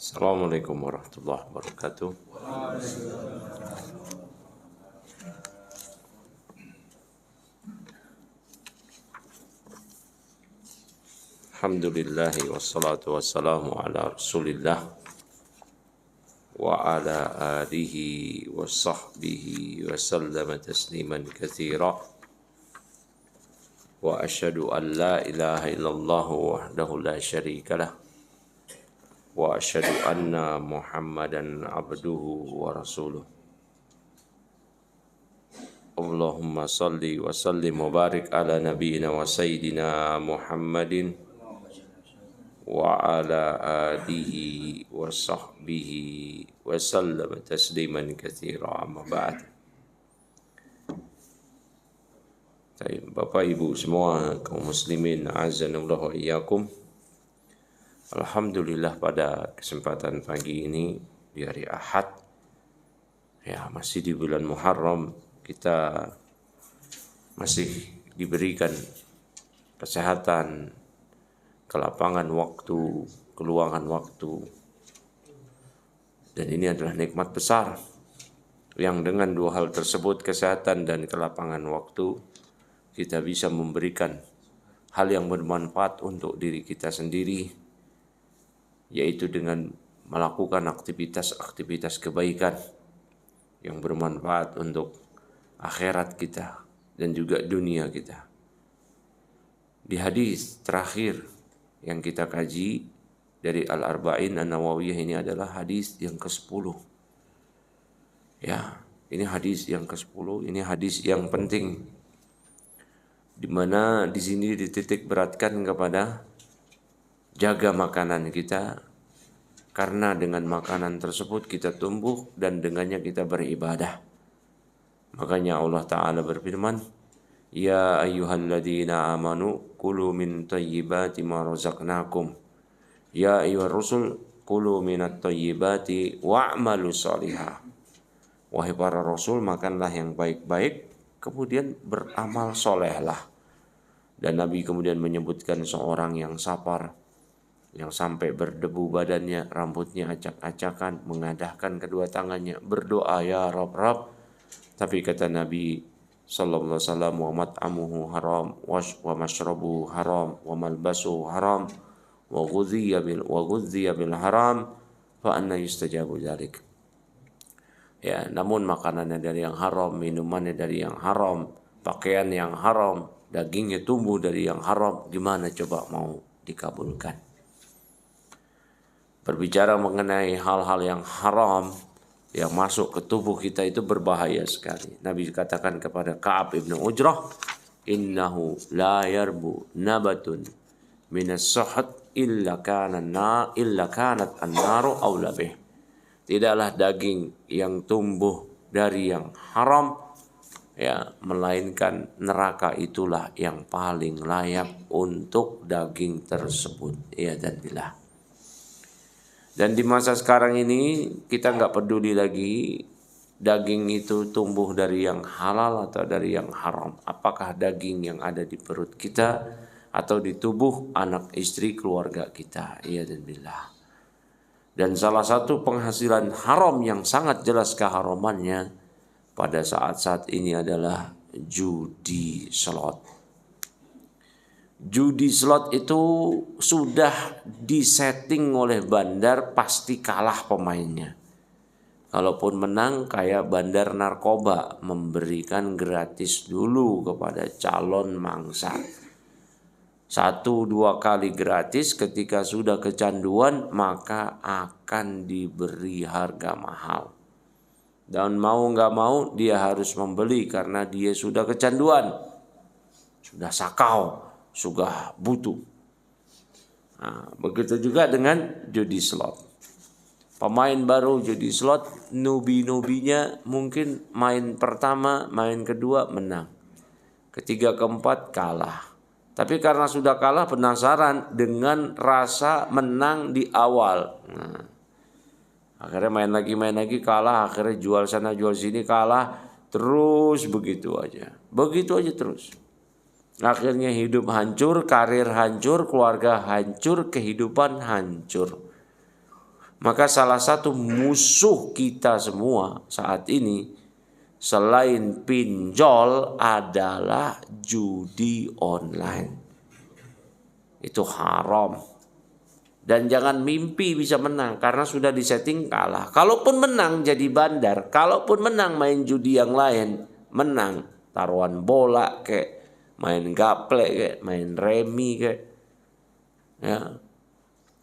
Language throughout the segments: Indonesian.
Assalamualaikum warahmatullahi wabarakatuh. Alhamdulillahi wassalatu wassalamu ala rasulillah wa ala alihi wa sahbihi wa sallama tasliman katsira wa asyhadu an la ilaha illallah wahdahu la syarika lah wa asyhadu anna Muhammadan abduhu wa rasuluh. Allahumma salli wa sallim wa barik ala nabiyyina wa sayyidina Muhammadin wa ala alihi wa sahbihi wa sallam tasliman katsira, amma ba'd. Bapak Ibu semua kaum muslimin azanallahu wa iyyakum. Alhamdulillah pada kesempatan pagi ini di hari Ahad, ya masih di bulan Muharram, kita masih diberikan kesehatan, kelapangan waktu, keluangan waktu. Dan ini adalah nikmat besar yang dengan dua hal tersebut, kesehatan dan kelapangan waktu, kita bisa memberikan hal yang bermanfaat untuk diri kita sendiri, yaitu dengan melakukan aktivitas-aktivitas kebaikan yang bermanfaat untuk akhirat kita dan juga dunia kita. Di hadis terakhir yang kita kaji dari Al-Arba'in An-Nawawiyah ini adalah hadis yang ke-10. Ya, ini hadis yang ke-10, ini hadis yang penting, di mana di sini dititik beratkan kepada jaga makanan kita, karena dengan makanan tersebut kita tumbuh dan dengannya kita beribadah. Makanya Allah Ta'ala berfirman, Ya ayyuhalladzina amanu kulu min tayyibati ma razaqnakum. Ya ayyuhar rusul kulu minat tayyibati wa'malu sholihah. Wahai para rasul, makanlah yang baik-baik, kemudian beramal solehlah. Dan Nabi kemudian menyebutkan seorang yang sabar, yang sampai berdebu badannya, rambutnya acak-acakan, mengadahkan kedua tangannya, berdoa, Ya Rabb, Rabb. Tapi kata Nabi sallallahu alaihi wasallam, wa mat'amuhu haram, wa mashrabuhu haram, wa malbasuhu haram, wa ghudhiya bil haram, fa anna yustajabu dzalik. Ya, namun makanannya dari yang haram, minumannya dari yang haram, pakaian yang haram, dagingnya tumbuh dari yang haram, gimana coba mau dikabulkan? Berbicara mengenai hal-hal yang haram yang masuk ke tubuh kita itu berbahaya sekali. Nabi katakan kepada Ka'ab ibn Ujrah, innahu la yarbu nabatun minas suhud illa kanat an-naru awla bih. Tidaklah daging yang tumbuh dari yang haram, ya, melainkan neraka itulah yang paling layak untuk daging tersebut. Ya dan billah. Dan di masa sekarang ini kita nggak peduli lagi daging itu tumbuh dari yang halal atau dari yang haram. Apakah daging yang ada di perut kita atau di tubuh anak istri keluarga kita. Ya dan billah. Dan salah satu penghasilan haram yang sangat jelas keharamannya pada saat-saat ini adalah judi slot. Judi slot itu sudah disetting oleh bandar, pasti kalah pemainnya. Kalaupun menang kayak bandar narkoba, memberikan gratis dulu kepada calon mangsa. 1-2 kali gratis, ketika sudah kecanduan maka akan diberi harga mahal. Dan mau gak mau dia harus membeli karena dia sudah kecanduan, sudah sakau, sudah butuh. Nah, begitu juga dengan judi slot. Pemain baru judi slot, nubi-nubinya mungkin main pertama, main kedua menang, ketiga keempat kalah. Tapi karena sudah kalah, penasaran dengan rasa menang di awal. Nah, akhirnya main lagi kalah, akhirnya jual sana jual sini kalah, terus begitu aja terus. Akhirnya hidup hancur, karir hancur, keluarga hancur, kehidupan hancur. Maka salah satu musuh kita semua saat ini selain pinjol adalah judi online. Itu haram. Dan jangan mimpi bisa menang karena sudah disetting kalah. Kalaupun menang jadi bandar, kalaupun menang main judi yang lain, menang taruhan bola kayak main gaplek kayak main remi kayak ya.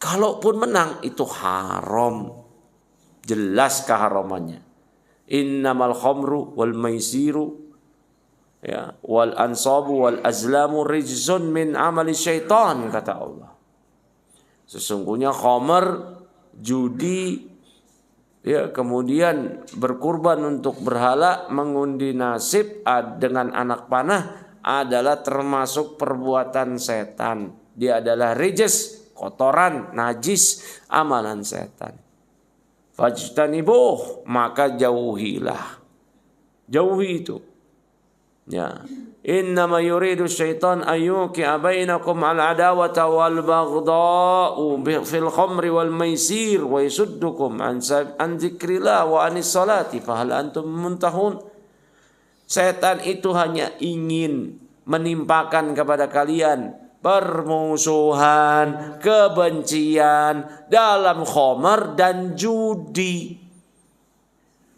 Kalaupun menang itu haram. Jelas keharamannya. Innamal khamru wal maisiru ya wal ansabu wal azlamu rijzun min amali syaitan, kata Allah. Sesungguhnya khamr, judi ya, kemudian berkurban untuk berhala, mengundi nasib dengan anak panah adalah termasuk perbuatan setan. Dia adalah rijz, kotoran, najis, amalan setan. Fajtanibuh, maka jauhilah. Jauhi itu. Ya. Innama yuridu syaitan ayyuqi'a bainakum al-adawata wal baghdha'u fil khamri wal maisir wa yasuddukum an dzikrillah wa anis salati fahal antum muntahun. Setan itu hanya ingin menimpakan kepada kalian permusuhan, kebencian dalam khamar dan judi.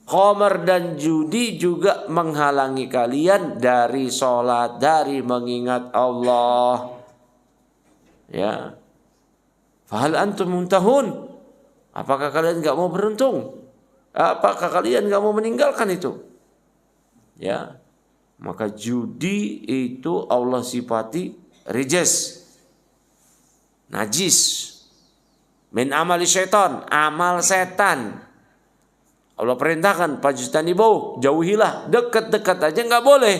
Khamar dan judi juga menghalangi kalian dari sholat, dari mengingat Allah. Ya. Fahal antum muntahun? Apakah kalian enggak mau beruntung? Apakah kalian enggak mau meninggalkan itu? Ya. Maka judi itu Allah sifati rijis, najis, min amali syaitan, amal setan. Allah perintahkan fajtanibu, jauhilah, dekat-dekat aja nggak boleh,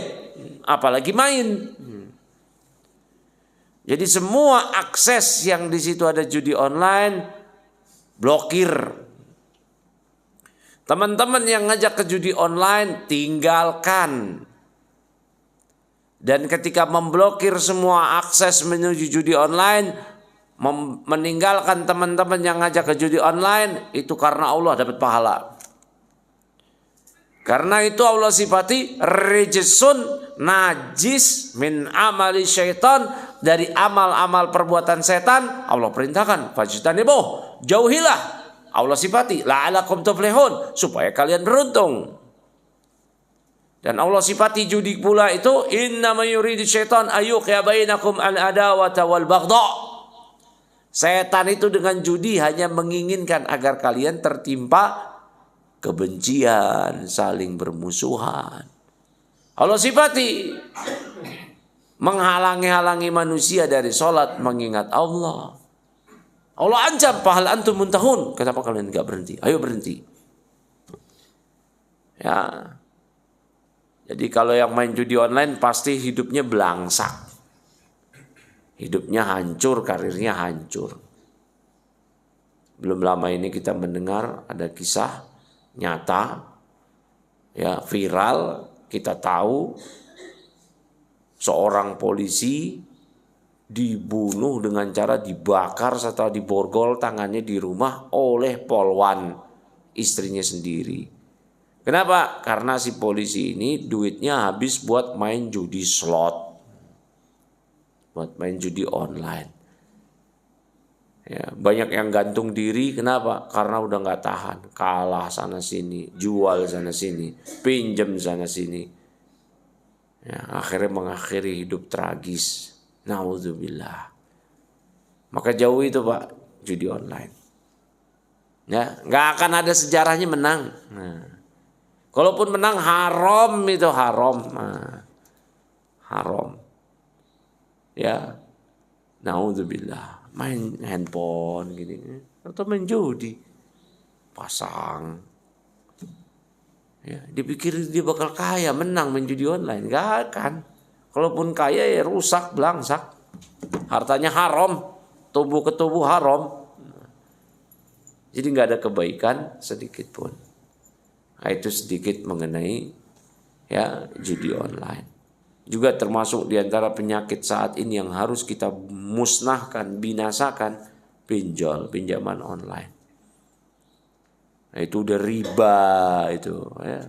apalagi main. Jadi semua akses yang di situ ada judi online blokir. Teman-teman yang ngajak ke judi online tinggalkan. Dan ketika memblokir semua akses menuju judi online, meninggalkan teman-teman yang ngajak ke judi online, itu karena Allah dapat pahala. Karena itu Allah sifati rijsun, najis, min amali syaitan, dari amal-amal perbuatan setan. Allah perintahkan fajtanibuh, jauhilah. Allah sifati la'alakum tuflihun, supaya kalian beruntung. Dan Allah sifati judi pula itu innama yuridu syaitan ayyuqi'a bainakum al-adawata wal baghdha. Setan itu dengan judi hanya menginginkan agar kalian tertimpa kebencian, saling bermusuhan. Allah sifati menghalangi manusia dari sholat, mengingat Allah. Allah ancam fahal antum muntahun. Kenapa kalian enggak berhenti? Ayo berhenti. Ya. Jadi kalau yang main judi online pasti hidupnya belangsak. Hidupnya hancur, karirnya hancur. Belum lama ini kita mendengar ada kisah nyata, ya viral, kita tahu seorang polisi dibunuh dengan cara dibakar setelah diborgol tangannya di rumah oleh polwan istrinya sendiri. Kenapa? Karena si polisi ini duitnya habis buat main judi slot, buat main judi online. Ya, banyak yang gantung diri, kenapa? Karena udah nggak tahan, kalah sana sini, jual sana sini, pinjam sana sini. Ya, akhirnya mengakhiri hidup tragis. Nauzubillah. Maka jauh itu Pak, judi online. Ya, nggak akan ada sejarahnya menang. Nah, kalaupun menang haram itu haram. Nah, haram. Ya, nauzubillah. Main handphone gini atau main judi, pasang ya, dipikir dia bakal kaya menang main judi online, gak akan. Kalaupun kaya ya rusak, belangsak, hartanya haram, tubuh ke tubuh haram, jadi nggak ada kebaikan sedikit pun. Nah, itu sedikit mengenai ya judi online. Juga termasuk diantara penyakit saat ini yang harus kita musnahkan, binasakan, pinjol, pinjaman online. Nah, itu udah riba itu, ya.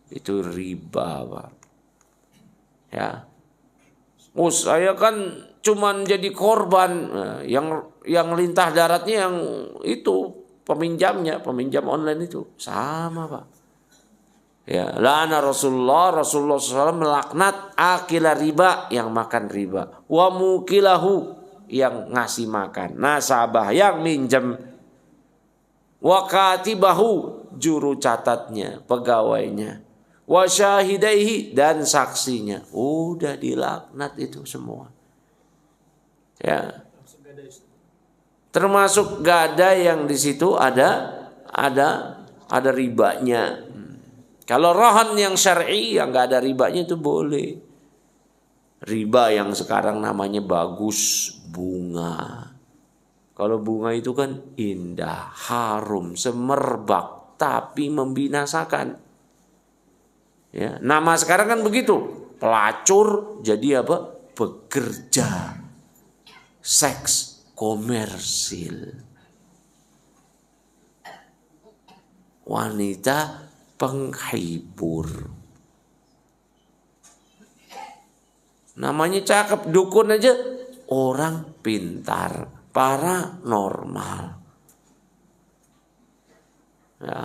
Itu riba, Pak. Ya. Oh, saya kan cuman jadi korban. Nah, yang lintah daratnya yang itu peminjam online itu sama, Pak. Ya, lana Rasulullah SAW melaknat akila riba, yang makan riba, wa mukilahu, yang ngasih makan, nasabah, yang minjem, wa katibahu, juru catatnya, pegawainya, wa syahidaihi, dan saksinya. Udah dilaknat itu semua. Ya. Termasuk gadai yang di situ ada ribanya. Kalau rohan yang syar'i yang nggak ada ribanya itu boleh. Riba yang sekarang namanya bagus, bunga. Kalau bunga itu kan indah, harum, semerbak, tapi membinasakan. Ya, nama sekarang kan begitu. Pelacur jadi apa? Pekerja. Seks komersil. Wanita penghibur. Namanya cakep, dukun aja orang pintar, paranormal. Ya.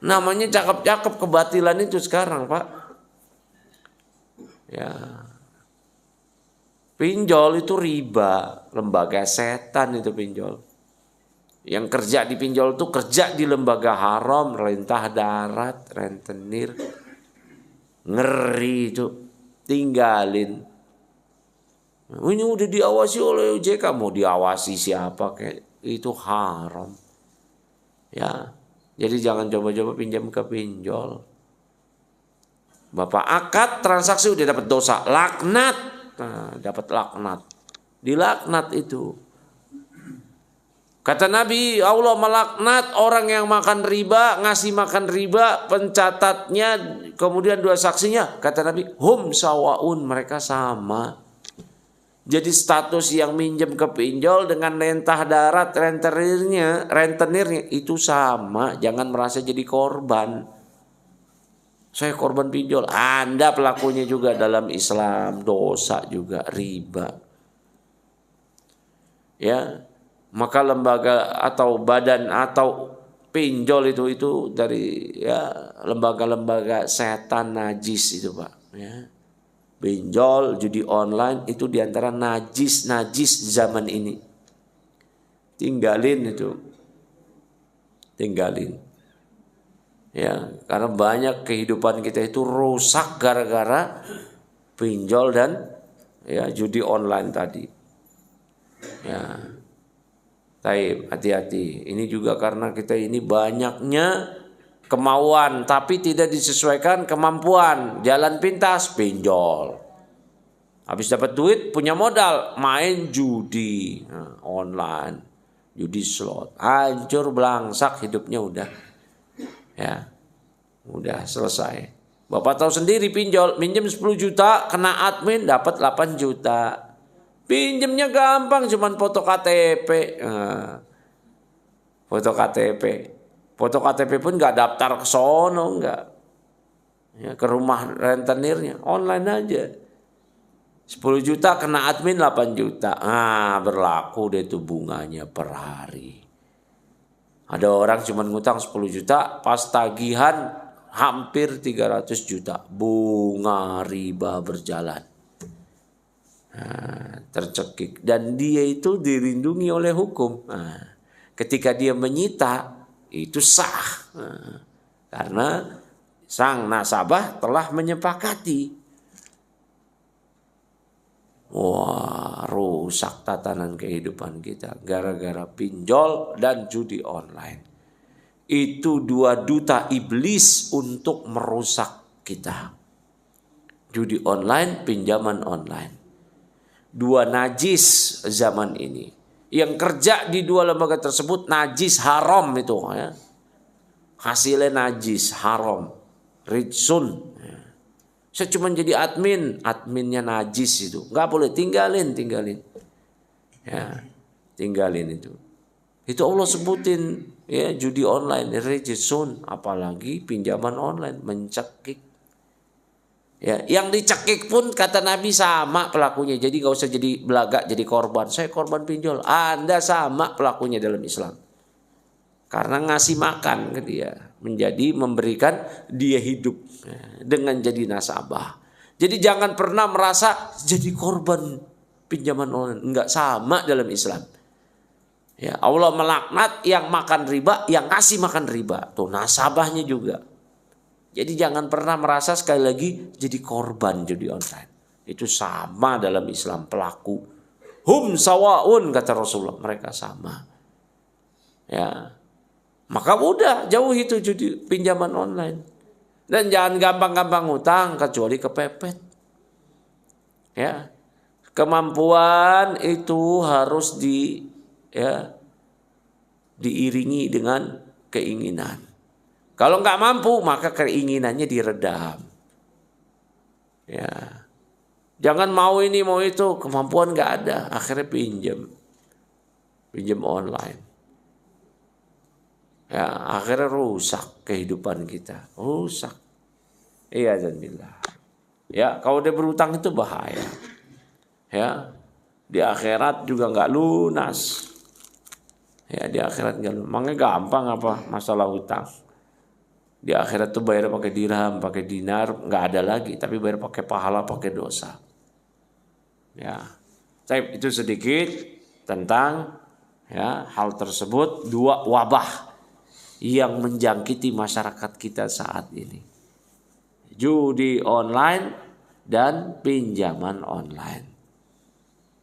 Namanya cakep-cakep, kebatilan itu sekarang, Pak. Ya. Pinjol itu riba, lembaga setan itu pinjol. Yang kerja di pinjol itu kerja di lembaga haram, lintah darat, rentenir. Ngeri itu. Tinggalin. Ini udah diawasi oleh OJK, mau diawasi siapa kayak itu haram. Ya. Jadi jangan coba-coba pinjam ke pinjol. Bapak akad transaksi udah dapat dosa, laknat. Nah, dapat laknat. Dilaknat itu. Kata Nabi, Allah melaknat orang yang makan riba, ngasih makan riba, pencatatnya, kemudian dua saksinya. Kata Nabi, hum sawaun, mereka sama. Jadi status yang minjem ke pinjol dengan lentah darat, rentenirnya itu sama. Jangan merasa jadi korban. Saya korban pinjol. Anda pelakunya juga dalam Islam, dosa juga, riba. Ya. Maka lembaga atau badan atau pinjol itu dari ya lembaga-lembaga setan najis itu, Pak, ya. Pinjol, judi online itu diantara najis zaman ini. Tinggalin itu. Tinggalin. Ya, karena banyak kehidupan kita itu rusak gara-gara pinjol dan ya judi online tadi. Ya. Taib, hati-hati. Ini juga karena kita ini banyaknya kemauan tapi tidak disesuaikan kemampuan. Jalan pintas, pinjol. Habis dapat duit, punya modal, main judi online, judi slot. Hancur belangsak hidupnya udah. Ya. Udah selesai. Bapak tahu sendiri pinjol, minjem 10 juta, kena admin dapat 8 juta. Pinjemnya gampang, cuman foto KTP. Foto KTP. Foto KTP pun nggak daftar ke sono, nggak. Ya, ke rumah rentenirnya, online aja. 10 juta kena admin 8 juta. Berlaku deh tuh bunganya per hari. Ada orang cuman ngutang 10 juta, pas tagihan hampir 300 juta. Bunga riba berjalan. Tercekik, dan dia itu dilindungi oleh hukum. Ketika dia menyita itu sah, karena sang nasabah telah menyepakati. Wah, rusak tatanan kehidupan kita gara-gara pinjol dan judi online. Itu dua duta iblis untuk merusak kita. Judi online, pinjaman online. Dua najis zaman ini. Yang kerja di dua lembaga tersebut najis, haram itu, ya. Hasilnya najis, haram, rijsun. Saya cuma jadi adminnya najis itu, nggak boleh, tinggalin. Ya, tinggalin itu. Itu Allah sebutin ya, judi online rijsun, apalagi pinjaman online mencekik. Ya, yang dicekik pun kata Nabi sama pelakunya. Jadi gak usah jadi belagak, jadi korban. Saya korban pinjol. Anda sama pelakunya dalam Islam. Karena ngasih makan ke dia, menjadi memberikan dia hidup dengan jadi nasabah. Jadi jangan pernah merasa jadi korban pinjaman online. Enggak, sama dalam Islam. Ya, Allah melaknat yang makan riba, yang ngasih makan riba. Tuh nasabahnya juga. Jadi jangan pernah merasa sekali lagi jadi korban judi online. Itu sama dalam Islam pelaku. Hum sawaun kata Rasulullah, mereka sama. Ya. Maka udah jauh itu judi pinjaman online. Dan jangan gampang-gampang utang kecuali kepepet. Ya. Kemampuan itu harus diiringi dengan keinginan. Kalau nggak mampu maka keinginannya diredam. Ya, jangan mau ini mau itu, kemampuan nggak ada, akhirnya pinjam online. Ya, akhirnya rusak kehidupan kita, rusak. Iya alhamdulillah. Ya, kalau dia berutang itu bahaya. Ya, di akhirat juga nggak lunas. Ya, di akhirat nggak lunas. Makanya gampang apa masalah hutang. Di akhirat tuh bayar pakai dirham, pakai dinar, nggak ada lagi. Tapi bayar pakai pahala, pakai dosa. Ya, itu sedikit tentang ya hal tersebut. 2 wabah yang menjangkiti masyarakat kita saat ini. Judi online dan pinjaman online.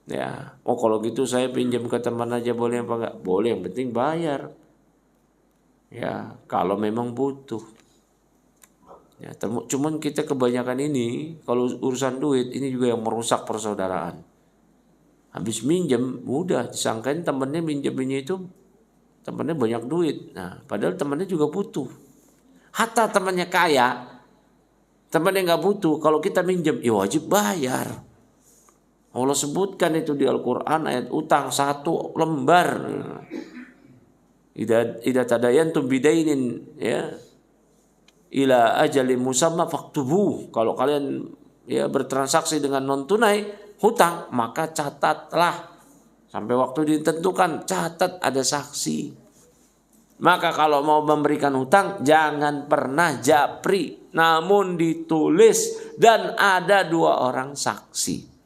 Ya, oh kalau gitu saya pinjam ke teman aja boleh apa enggak? Boleh, yang penting bayar. Ya, kalau memang butuh. Ya, cuman kita kebanyakan ini kalau urusan duit ini juga yang merusak persaudaraan. Habis minjem, mudah disangkain temannya minjeminnya itu temannya banyak duit. Nah, padahal temannya juga butuh. Hatta temannya kaya, temannya nggak butuh. Kalau kita minjem, ya wajib bayar. Allah sebutkan itu di Al-Quran ayat utang 1 lembar. Idza tadayantum bidainin ya ila ajalin musamma faktubuh. Kalau kalian ya bertransaksi dengan non tunai hutang, maka catatlah sampai waktu ditentukan, catat ada saksi. Maka kalau mau memberikan hutang jangan pernah japri, namun ditulis dan ada 2 orang saksi.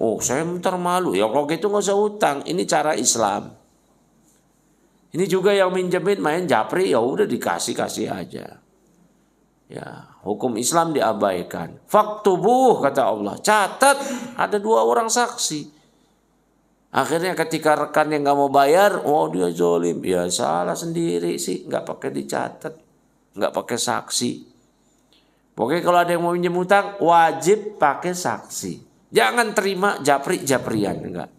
Oh, saya bentar malu. Ya kalau gitu nggak usah hutang. Ini cara Islam. Ini juga yang minjemin main japri, ya udah dikasih aja. Ya, hukum Islam diabaikan. Faktubuh kata Allah, catat ada 2 orang saksi. Akhirnya ketika rekan yang nggak mau bayar, oh dia zolim, ya salah sendiri sih, nggak pakai dicatat, nggak pakai saksi. Pokoknya kalau ada yang mau minjem utang, wajib pakai saksi. Jangan terima japrian, enggak.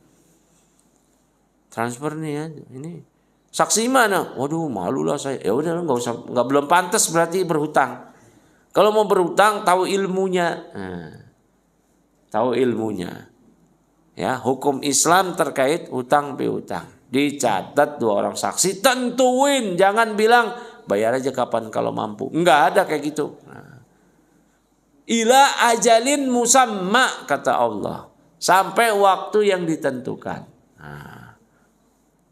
Transfer nih ya, ini. Saksi mana? Waduh, malu lah saya. Ya udah nggak belum pantas berarti berhutang. Kalau mau berhutang tahu ilmunya. Tahu ilmunya. Ya, hukum Islam terkait hutang piutang. Dicatat 2 orang saksi, tentuin, jangan bilang bayar aja kapan kalau mampu. Enggak ada kayak gitu. Ila ajalin musamma kata Allah. Sampai waktu yang ditentukan.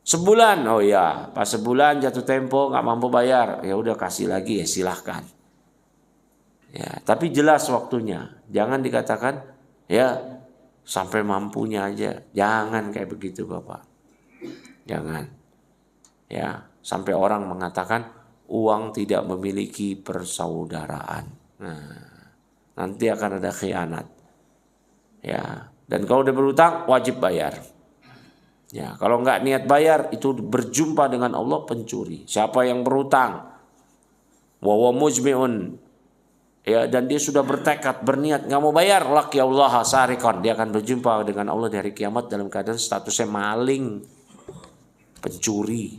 Sebulan, oh ya, pas sebulan jatuh tempo nggak mampu bayar, ya udah kasih lagi ya silahkan. Ya, tapi jelas waktunya, jangan dikatakan ya sampai mampunya aja, jangan kayak begitu Bapak, jangan. Ya, sampai orang mengatakan uang tidak memiliki persaudaraan, nanti akan ada khianat. Ya, dan kalau udah berutang wajib bayar. Ya, kalau nggak niat bayar itu berjumpa dengan Allah pencuri. Siapa yang berutang, wa mujmi'un, ya, dan dia sudah bertekad berniat nggak mau bayar, laki Allah sarikon, dia akan berjumpa dengan Allah di hari kiamat dalam keadaan statusnya maling, pencuri.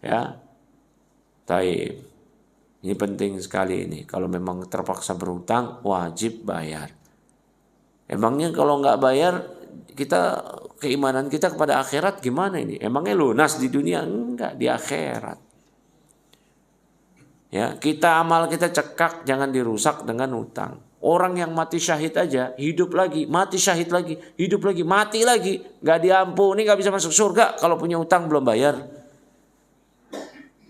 Ya, taib. Ini penting sekali ini. Kalau memang terpaksa berutang wajib bayar. Emangnya kalau nggak bayar kita keimanan kita kepada akhirat gimana ini? Emangnya lunas di dunia? Enggak, di akhirat. Ya, amal kita cekak, jangan dirusak dengan hutang. Orang yang mati syahid aja, hidup lagi, mati syahid lagi, hidup lagi, mati lagi, nggak diampuni, nggak bisa masuk surga kalau punya utang belum bayar.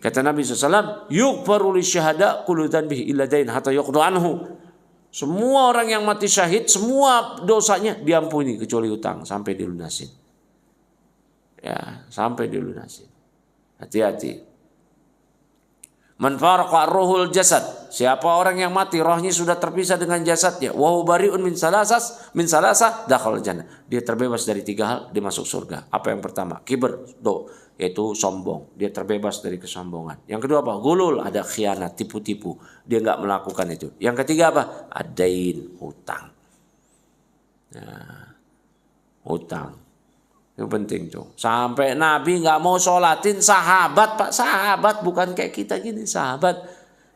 Kata Nabi SAW, yughfaru lisyahada kullu dhanbihi illa dain hatta yuqda anhu. Semua orang yang mati syahid, semua dosanya diampuni kecuali utang sampai dilunasin. Ya, sampai dilunasin. Hati-hati. Man faraqa ruhul jasad, siapa orang yang mati rohnya sudah terpisah dengan jasadnya, wa huwa bari'un min salasah dakhal jannah. Dia terbebas dari 3 hal, dia masuk surga. Apa yang pertama? Kibr, yaitu sombong. Dia terbebas dari kesombongan. Yang kedua apa? Gulul, ada khianat, tipu-tipu. Dia enggak melakukan itu. Yang ketiga apa? Adain, hutang. Nah, hutang. Itu penting tuh. Sampai Nabi nggak mau sholatin sahabat, Pak. Sahabat bukan kayak kita gini, sahabat.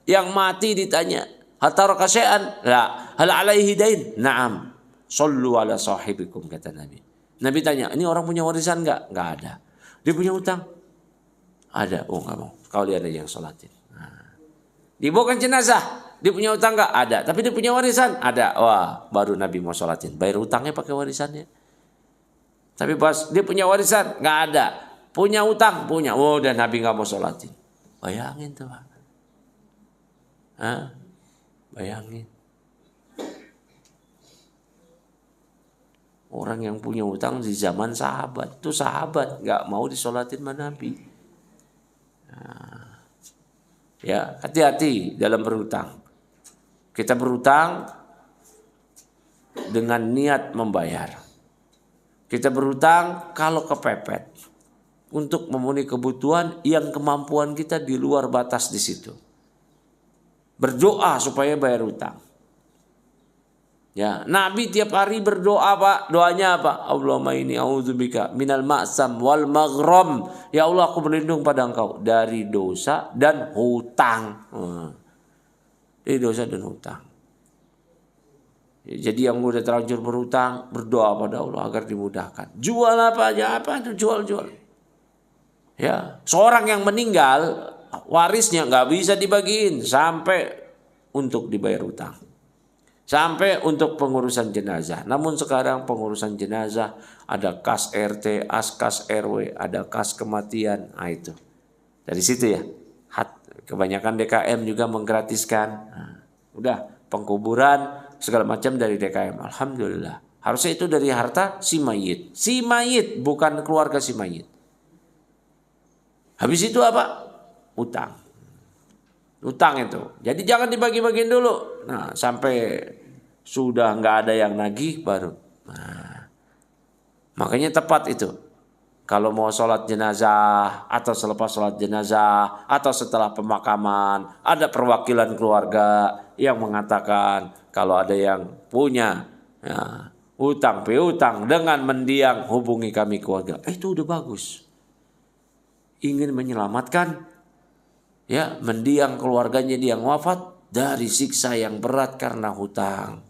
Yang mati ditanya, hataraka syai'an? La. Hal alaihi dain? Na'am. Shallu ala sahibikum, kata Nabi. Nabi tanya, ini orang punya warisan nggak? Nggak ada. Dia punya utang? Ada. Oh nggak mau. Kau lihat aja yang sholatin. Nah. Dibawakan jenazah. Dia punya utang nggak? Ada. Tapi dia punya warisan? Ada. Wah, baru Nabi mau sholatin. Bayar utangnya pakai warisannya. Tapi pas dia punya warisan, nggak ada. Punya utang, punya. Oh, dan Nabi nggak mau sholatin. Bayangin tuh, Pak. Hah? Bayangin. Orang yang punya utang di zaman sahabat. Itu sahabat, nggak mau disolatin sama Nabi. Nah, ya, hati-hati dalam berutang. Kita berutang dengan niat membayar. Kita berutang kalau kepepet untuk memenuhi kebutuhan yang kemampuan kita di luar batas di situ. Berdoa supaya bayar utang. Ya, Nabi tiap hari berdoa, Pak. Doanya apa? Allahumma inni a'udzubika minal ma'sam wal maghram. Ya Allah, aku berlindung pada Engkau dari dosa dan hutang. Dari dosa dan hutang. Jadi yang udah terlanjur berutang, berdoa pada Allah agar dimudahkan. Jual apa aja, apa itu jual. Ya, seorang yang meninggal, warisnya nggak bisa dibagiin sampai untuk dibayar utang, sampai untuk pengurusan jenazah. Namun sekarang pengurusan jenazah ada kas RT, kas RW, ada kas kematian, itu dari situ ya. Kebanyakan DKM juga menggratiskan. Udah pengkuburan segala macam dari DKM. Alhamdulillah. Harusnya itu dari harta si mayit. Si mayit, bukan keluarga si mayit. Habis itu apa? Utang. Utang itu. Jadi jangan dibagi-bagiin dulu. Nah, sampai sudah nggak ada yang nagih baru. Nah, makanya tepat itu. Kalau mau sholat jenazah atau selepas sholat jenazah atau setelah pemakaman, ada perwakilan keluarga yang mengatakan kalau ada yang punya hutang piutang dengan mendiang, hubungi kami keluarga. Itu udah bagus. Ingin menyelamatkan ya mendiang keluarganya dia yang wafat dari siksa yang berat karena hutang.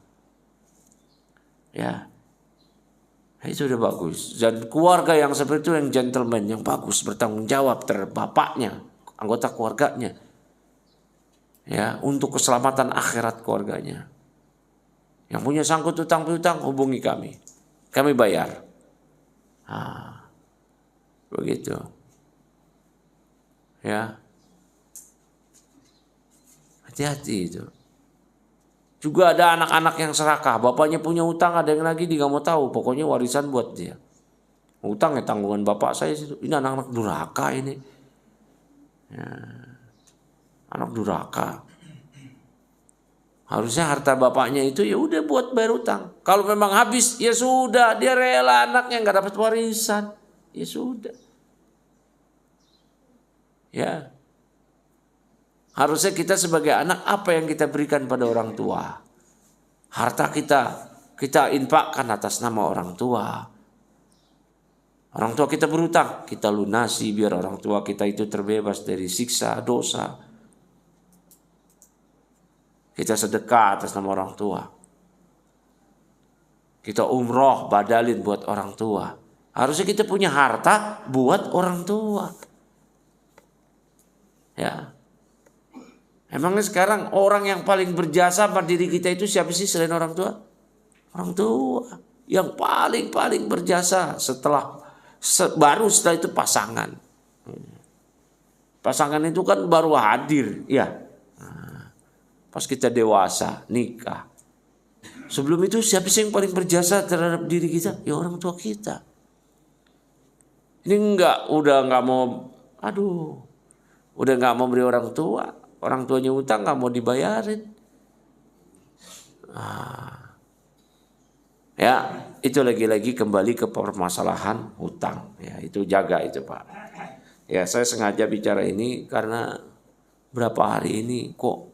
Ya. Itu udah bagus. Dan keluarga yang seperti itu yang gentleman, yang bagus, bertanggung jawab terhadap bapaknya, anggota keluarganya. Ya, untuk keselamatan akhirat keluarganya. Yang punya sangkut utang piutang, hubungi kami. Kami bayar. Begitu. Ya. Hati-hati itu. Juga ada anak-anak yang serakah. Bapaknya punya utang, ada yang lagi dia gak mau tahu. Pokoknya warisan buat dia. Utang ya tanggungan bapak saya. Ini anak-anak durhaka ini. Ya. Anak durhaka. Harusnya harta bapaknya itu ya udah buat bayar utang. Kalau memang habis ya sudah. Dia rela anaknya gak dapat warisan. Ya sudah. Ya. Harusnya kita sebagai anak apa yang kita berikan pada orang tua? Harta kita infakkan atas nama orang tua. Orang tua kita berutang, kita lunasi biar orang tua kita itu terbebas dari siksa dosa. Kita sedekah atas nama orang tua. Kita umroh, badalin buat orang tua. Harusnya kita punya harta buat orang tua. Ya. Emangnya sekarang orang yang paling berjasa pada diri kita itu siapa sih selain orang tua? Orang tua. Yang paling berjasa baru setelah itu pasangan. Pasangan itu kan baru hadir, ya. Pas kita dewasa, nikah. Sebelum itu siapa sih yang paling berjasa terhadap diri kita? Ya orang tua kita. Ini udah nggak mau beri orang tua. Orang tuanya utang nggak mau dibayarin. Ya, itu lagi-lagi kembali ke permasalahan hutang. Ya, itu jaga itu Pak. Ya, saya sengaja bicara ini karena berapa hari ini kok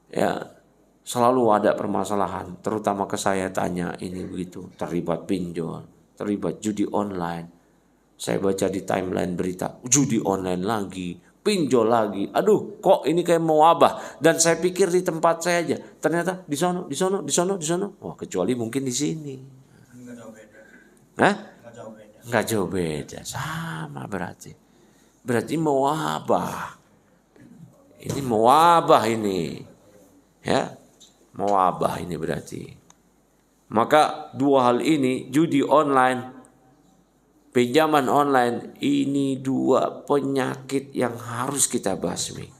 ya selalu ada permasalahan, terutama ke saya tanya ini begitu, terlibat pinjol, terlibat judi online. Saya baca di timeline berita, judi online lagi, pinjol lagi. Aduh, kok ini kayak mau wabah. Dan saya pikir di tempat saya aja, ternyata di sono. Wah, kecuali mungkin di sini. Enggak jauh beda. Hah? Enggak Enggak jauh jauh beda. beda, sama berarti. Berarti mau wabah. Ini mau wabah ini. Ya, mau wabah ini berarti. Maka dua hal ini, judi online, pinjaman online, ini dua penyakit yang harus kita basmi.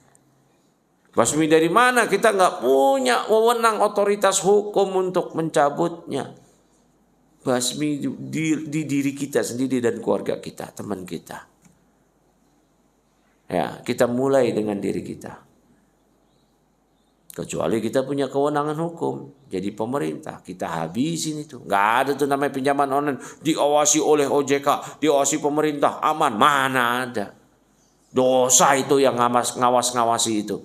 Basmi dari mana? Kita nggak punya wewenang otoritas hukum untuk mencabutnya. Basmi di diri kita sendiri dan keluarga kita, teman kita. Ya, kita mulai dengan diri kita. Kecuali kita punya kewenangan hukum. Jadi pemerintah, kita habisin itu. Nggak ada tuh namanya pinjaman online. Diawasi oleh OJK, diawasi pemerintah, aman. Mana ada. Dosa itu yang ngawasi itu.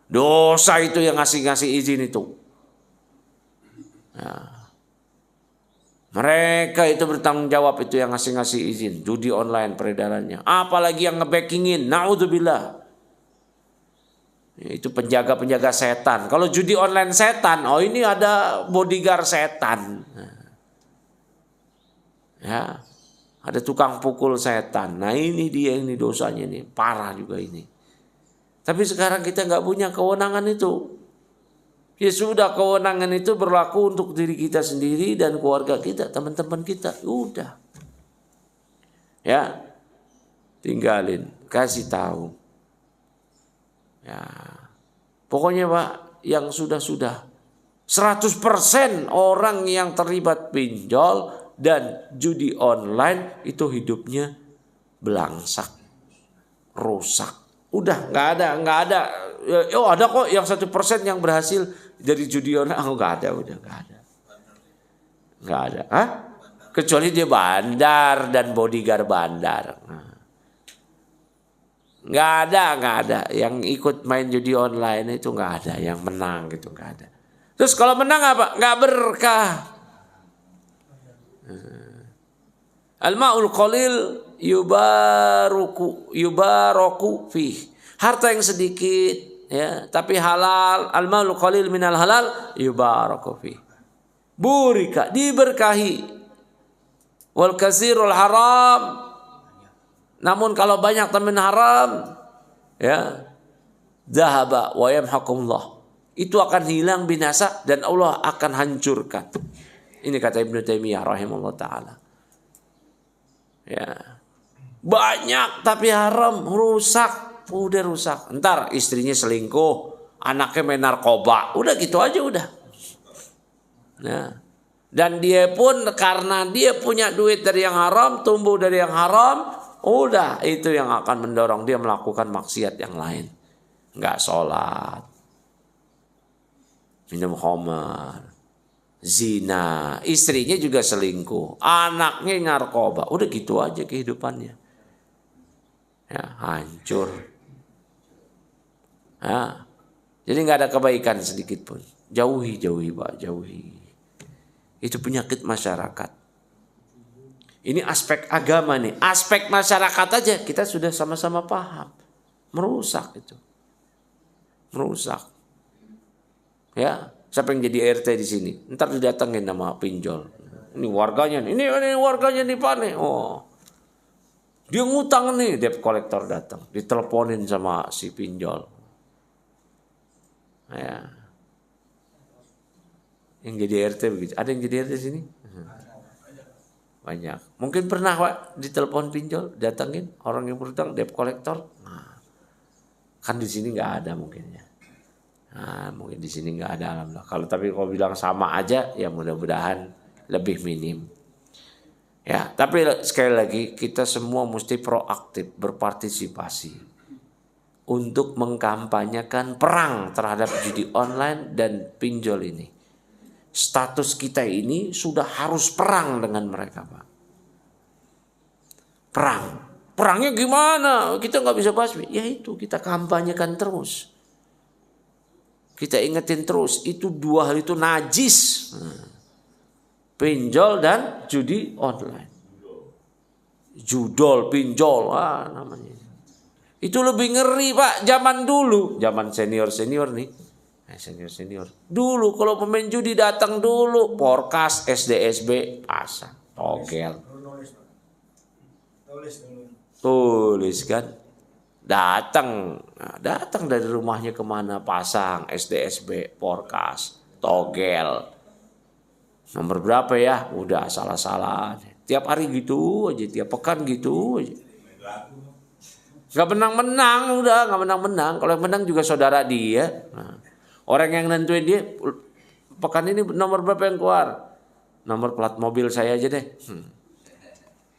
Dosa itu yang ngasih izin itu. Nah. Mereka itu bertanggung jawab itu yang ngasih izin. Judi online peredarannya. Apalagi yang nge-backingin. Na'udzubillah. Itu penjaga setan. Kalau judi online setan, oh ini ada bodyguard setan. Ya, ada tukang pukul setan. Nah ini dia ini dosanya ini, parah juga ini. Tapi sekarang kita nggak punya kewenangan itu. Ya sudah, kewenangan itu berlaku untuk diri kita sendiri dan keluarga kita, teman-teman kita. Udah, ya, tinggalin, kasih tahu. Ya, pokoknya Pak, yang sudah 100% orang yang terlibat pinjol dan judi online itu hidupnya belangsak, rusak. Udah nggak ada. Oh ada kok yang 1% yang berhasil dari judi online. Oh nggak ada, udah nggak ada. Hah? Kecuali dia bandar dan bodyguard bandar. Nggak ada yang ikut main judi online itu, nggak ada yang menang gitu, nggak ada. Terus kalau menang apa? Nggak berkah. Al-ma'ul qalil yubaraku fih. Harta yang sedikit ya, tapi halal. Al-ma'ul qalil minal halal yubaraku fih. Burika, diberkahi. Wal kasirul haram. Namun kalau banyak teman haram, ya, zahaba wa yamhaqullah. Itu akan hilang, binasa, dan Allah akan hancurkan. Ini kata Ibnu Taimiyah rahimahullah ta'ala. Ya. Banyak tapi haram, rusak. Udah rusak. Ntar istrinya selingkuh, anaknya main narkoba. Udah gitu aja udah. Nah. Dan dia pun karena dia punya duit dari yang haram, tumbuh dari yang haram, udah itu yang akan mendorong dia melakukan maksiat yang lain. Nggak sholat, minum khamar, zina, istrinya juga selingkuh, anaknya narkoba, udah gitu aja kehidupannya. Ya, hancur. Ya, jadi nggak ada kebaikan sedikit pun. Jauhi Pak, jauhi. Itu penyakit masyarakat. Ini aspek agama nih, aspek masyarakat aja kita sudah sama-sama paham. Merusak itu. Merusak. Ya, Siapa yang jadi RT di sini? Ntar didatengin nama pinjol. Ini warganya nih, ini warganya nih Pak nih. Oh, dia ngutang nih, debt collector datang, diteleponin sama si pinjol. Ya. Yang jadi RT begitu. Ada yang jadi RT di sini? Banyak. Mungkin pernah Pak ditelepon pinjol, datangin orang yang berutang, debt collector. Nah, kan di sini nggak ada mungkinnya. Nah, mungkin di sini nggak ada alhamdulillah. Tapi kalau bilang sama aja, ya mudah-mudahan lebih minim. Ya, tapi sekali lagi kita semua mesti proaktif berpartisipasi untuk mengkampanyekan perang terhadap judi online dan pinjol ini. Status kita ini sudah harus perang dengan mereka, Pak. Perang. Perangnya gimana? Kita nggak bisa basmi. Ya itu, kita kampanyekan terus. Kita ingetin terus, itu dua hal itu najis. Pinjol dan judi online. Judol, pinjol, namanya. Itu lebih ngeri, Pak, zaman dulu. Zaman senior-senior nih. Senior. Dulu kalau pemain judi datang dulu, Porkas, SDSB, pasang, togel. Tulis kan. Datang dari rumahnya kemana, pasang, SDSB, Porkas, togel. Nomor berapa ya? Udah salah-salah. Tiap hari gitu aja, tiap pekan gitu aja. Gak menang-menang, udah gak menang-menang. Kalau yang menang juga saudara dia. Orang yang nentuin dia, pekan ini nomor berapa yang keluar? Nomor plat mobil saya aja deh.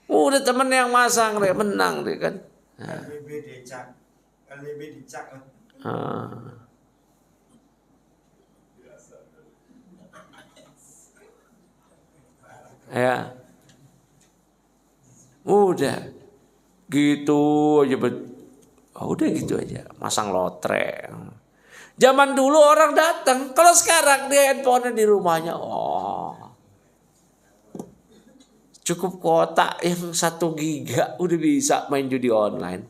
Udah temen yang masang deh, menang deh kan. LBB dicak. Ya. Udah. Gitu aja. Udah gitu aja. Masang lotre. Zaman dulu orang datang, kalau sekarang dia handphone di rumahnya, cukup kuota yang 1 giga udah bisa main judi online.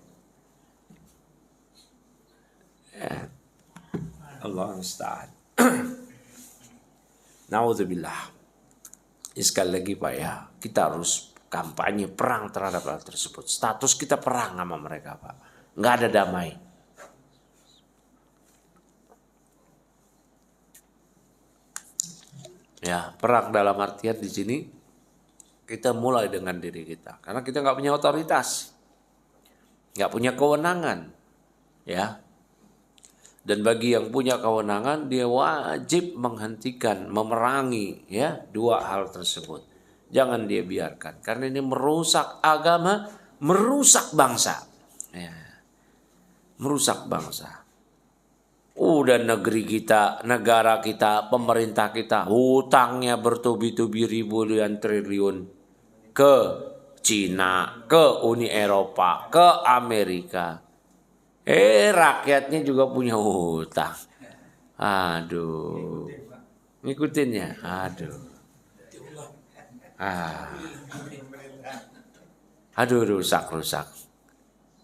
Ya. Allah musta'an. Nauzubillah. Sekali lagi Pak ya, kita harus kampanye perang terhadap hal tersebut. Status kita perang sama mereka Pak, nggak ada damai. Ya, perang dalam artian di sini kita mulai dengan diri kita, karena kita nggak punya otoritas, nggak punya kewenangan, ya. Dan bagi yang punya kewenangan, dia wajib menghentikan, memerangi, ya, dua hal tersebut. Jangan dia biarkan, karena ini merusak agama, merusak bangsa, ya. Merusak bangsa. Udah negeri kita, negara kita, pemerintah kita, hutangnya bertubi-tubi ribuan triliun ke Cina, ke Uni Eropa, ke Amerika. Rakyatnya juga punya hutang. Aduh. Ngikutin ya? Aduh. Aduh, rusak.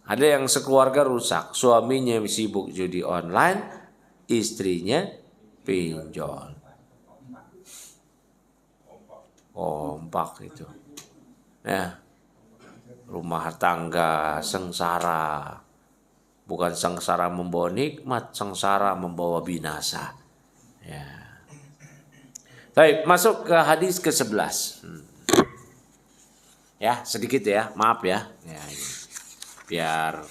Ada yang sekeluarga rusak. Suaminya sibuk judi online, istrinya pinjol. Kompak itu. Ya. Rumah tangga sengsara. Bukan sengsara membawa nikmat, sengsara membawa binasa. Ya. Baik, masuk ke hadis ke-11. Ya, sedikit ya, maaf ya. Ya, biar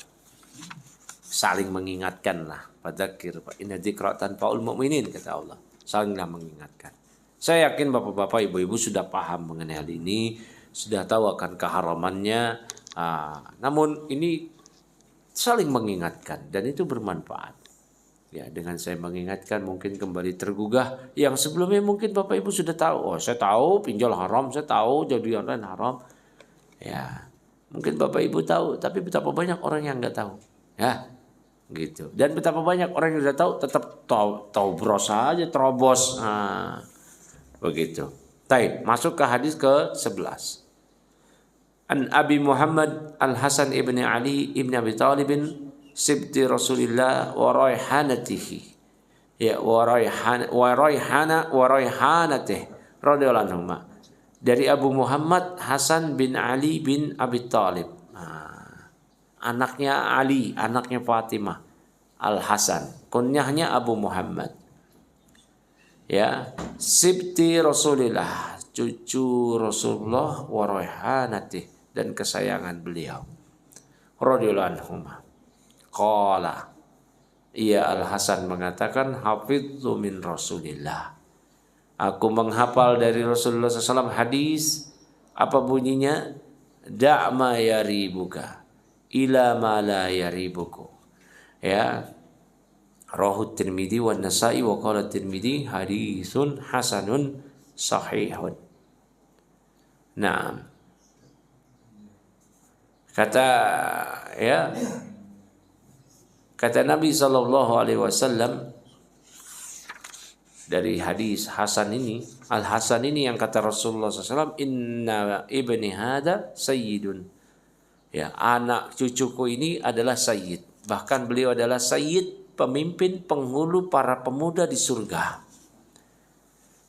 saling mengingatkan lah. Fadzakir fa inna dzikra tanfa'ul mu'minin, kata Allah. Salinglah mengingatkan. Saya yakin bapak-bapak, ibu-ibu sudah paham mengenai hal ini, sudah tahu akan keharamannya. Namun ini saling mengingatkan dan itu bermanfaat. Ya, dengan saya mengingatkan mungkin kembali tergugah. Yang sebelumnya mungkin bapak ibu sudah tahu. Oh, saya tahu pinjol haram, saya tahu judi online haram. Ya, mungkin bapak ibu tahu, tapi betapa banyak orang yang nggak tahu. Ya, gitu. Dan betapa banyak orang yang sudah tahu tetap terobos aja, terobos. Begitu. Baik, masuk ke hadis ke-11. An Abi Muhammad Al-Hasan ibn Ali ibn Abi Talib sibti Rasulillah wa raihanatihi Ya, wa raihanatih radhiyallahu anhu. Dari Abu Muhammad Hasan bin Ali bin Abi Thalib. Anaknya Ali, anaknya Fatimah Al-Hasan. Kunyahnya Abu Muhammad. Ya, sibti Rasulillah, cucu Rasulullah wa raihanatih, dan kesayangan beliau. Radhiyallahu anhu. Qala, ia Al-Hasan mengatakan, hafidzu min Rasulillah. Aku menghafal dari Rasulullah SAW hadis. Apa bunyinya? Da' ma yaribuka ila ma la yaribuku. Ya. Rawahu Tirmidzi wa Nasa'i wa qala Tirmidzi hadisun hasanun sahihun. Naam. Kata Nabi SAW dari hadis Hasan ini, Al-Hasan ini yang kata Rasulullah SAW, inna ibni hada sayyidun. Ya, anak cucuku ini adalah sayyid. Bahkan beliau adalah sayyid, pemimpin penghulu para pemuda di surga.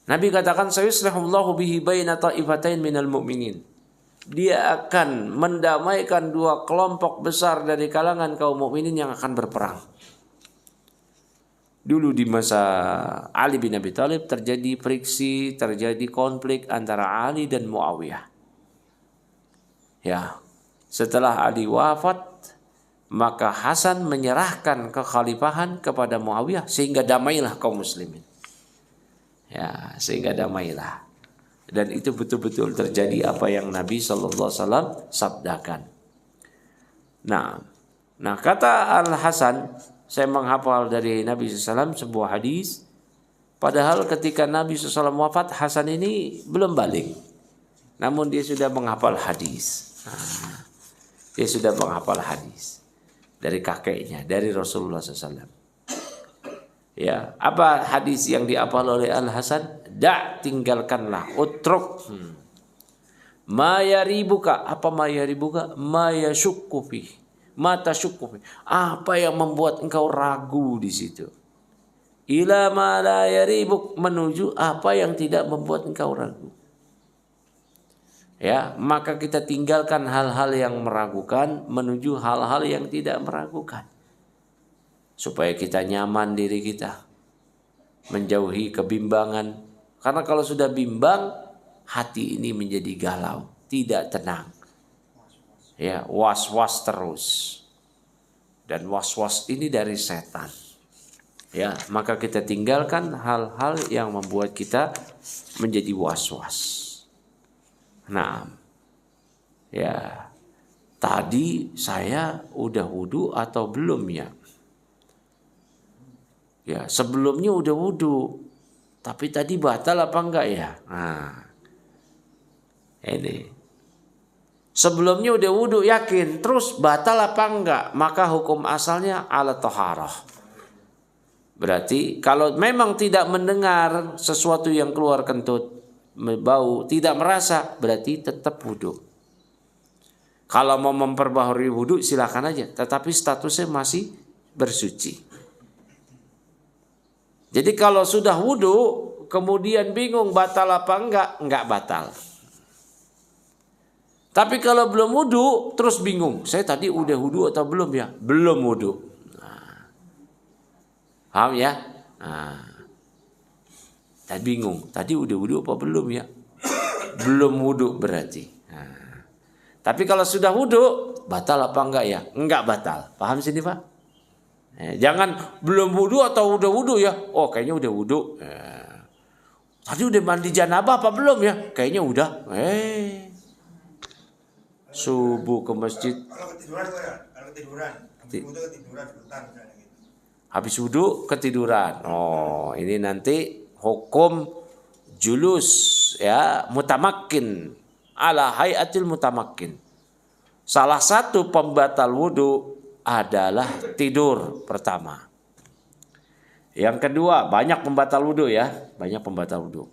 Nabi katakan, sayuslihullahu bihi baina ta'ifatain minal mu'minin. Dia akan mendamaikan dua kelompok besar dari kalangan kaum mukminin yang akan berperang. Dulu di masa Ali bin Abi Thalib terjadi friksi, terjadi konflik antara Ali dan Muawiyah. Ya, setelah Ali wafat, maka Hasan menyerahkan kekhalifahan kepada Muawiyah sehingga damailah kaum muslimin. Ya, sehingga damailah. Dan itu betul-betul terjadi apa yang Nabi SAW sabdakan. Nah kata Al-Hasan, saya menghafal dari Nabi SAW sebuah hadis. Padahal ketika Nabi SAW wafat, Hasan ini belum balik. Namun dia sudah menghafal hadis. Dia sudah menghafal hadis dari kakeknya, dari Rasulullah SAW. Ya, apa hadis yang dihafal oleh Al-Hasan? Tinggalkanlah, utruk. Ma yaribuka, apa ma yaribuka? Ma yashukku fi, ma tashukku fi. Apa yang membuat engkau ragu di situ? Ila ma la yaribuk, menuju apa yang tidak membuat engkau ragu. Ya, maka kita tinggalkan hal-hal yang meragukan menuju hal-hal yang tidak meragukan. Supaya kita nyaman diri kita, menjauhi kebimbangan. Karena kalau sudah bimbang, hati ini menjadi galau, tidak tenang. Ya, was-was terus. Dan was-was ini dari setan. Ya, maka kita tinggalkan hal-hal yang membuat kita menjadi was-was. Nah, ya, tadi saya udah wudu atau belum ya? Ya, sebelumnya udah wudu, tapi tadi batal apa enggak ya? Nah, ini. Sebelumnya udah wudu yakin, terus batal apa enggak? Maka hukum asalnya ala thaharah. Berarti kalau memang tidak mendengar sesuatu yang keluar kentut, bau, tidak merasa, berarti tetap wudu. Kalau mau memperbaharui wudu silakan aja, tetapi statusnya masih bersuci. Jadi kalau sudah wudu, kemudian bingung batal apa enggak batal. Tapi kalau belum wudu, terus bingung, saya tadi udah wudu atau belum ya? Belum wudu. Nah, paham ya? Nah, tadi bingung, tadi udah wudu apa belum ya? Belum wudu berarti. Nah, tapi kalau sudah wudu, batal apa enggak ya? Enggak batal. Paham sini Pak? Jangan belum wudu atau udah wudu ya. Oh kayaknya udah wudu. Tadi udah mandi janabah apa belum ya? Kayaknya udah. Subuh ke masjid. Kalau ketiduran, Habis wudu ketiduran. Oh ini nanti hukum julus ya, mutamakkin ala hayatil mutamakkin. Salah satu pembatal wudu adalah tidur pertama. Yang kedua, banyak pembatal wudu ya, banyak pembatal wudu.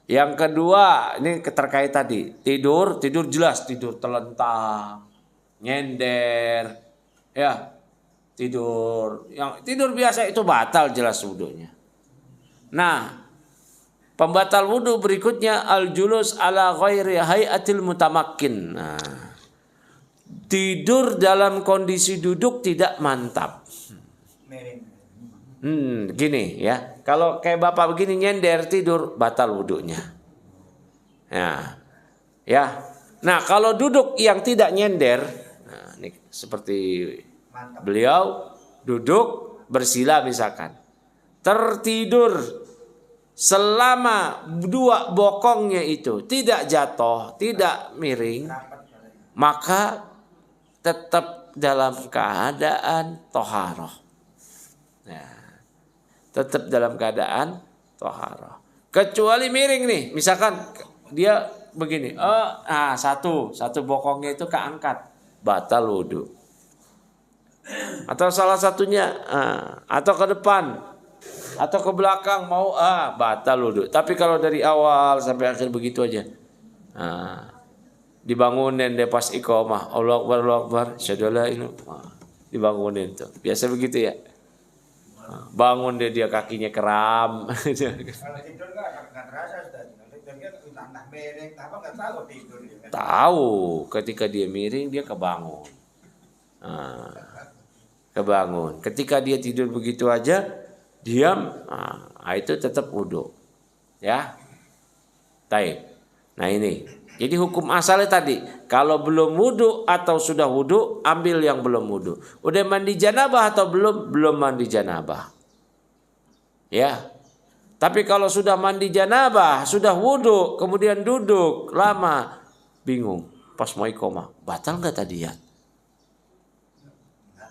Yang kedua, ini terkait tadi, tidur jelas, tidur telentang, nyender, ya, tidur biasa itu batal jelas wudunya. Nah, pembatal wudu berikutnya al-julus ala ghairi hayatil mutamakkin. Nah, tidur dalam kondisi duduk tidak mantap. Gini ya. Kalau kayak bapak begini nyender tidur batal wudunya. Ya. Nah, kalau duduk yang tidak nyender, nah, ini seperti beliau duduk bersila misalkan. Tertidur selama dua bokongnya itu tidak jatuh, tidak miring, maka tetap dalam keadaan toharoh. Ya. Tetap dalam keadaan toharoh. Kecuali miring nih, misalkan dia begini, satu bokongnya itu keangkat, batal wudu. Atau salah satunya, atau ke depan, atau ke belakang mau, batal wudu. Tapi kalau dari awal sampai akhir begitu aja, dibangunin deh pas iqamah, Allahu Akbar, Allahu Akbar, syahadu la ilaha illallah, dibangunin tuh. Biasa begitu ya. Bangun dia kakinya kram. Kalau tidur nggak terasa Ustaz. Tidurnya entah miring, apa nggak tahu tidur dia. Tahu ketika dia miring dia kebangun. Kebangun. Ketika dia tidur begitu aja diam, itu tetap wudu. Ya. Taib. Nah ini. Jadi hukum asalnya tadi, kalau belum wudu atau sudah wudu, ambil yang belum wudu. Udah mandi janabah atau belum? Belum mandi janabah. Ya. Tapi kalau sudah mandi janabah, sudah wudu, kemudian duduk lama, bingung. Pas mau iqamah, batal nggak tadi ya?